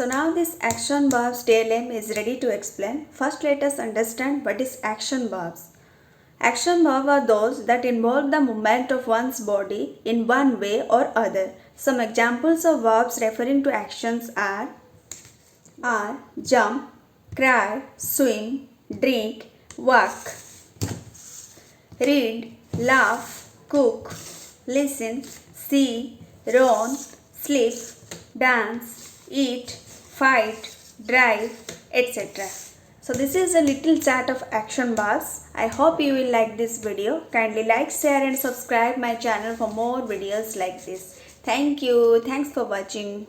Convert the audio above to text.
So now this action verbs DLM is ready to explain. First let us understand what is action verbs. Action verbs are those that involve the movement of one's body in one way or other. Some examples of verbs referring to actions are jump, cry, swim, drink, walk, read, laugh, cook, listen, see, run, sleep, dance, eat, fight, drive, etc. So this is a little chat of action verbs. I hope you will like this video. Kindly like, share and subscribe my channel for more videos like this. Thank you. Thanks for watching.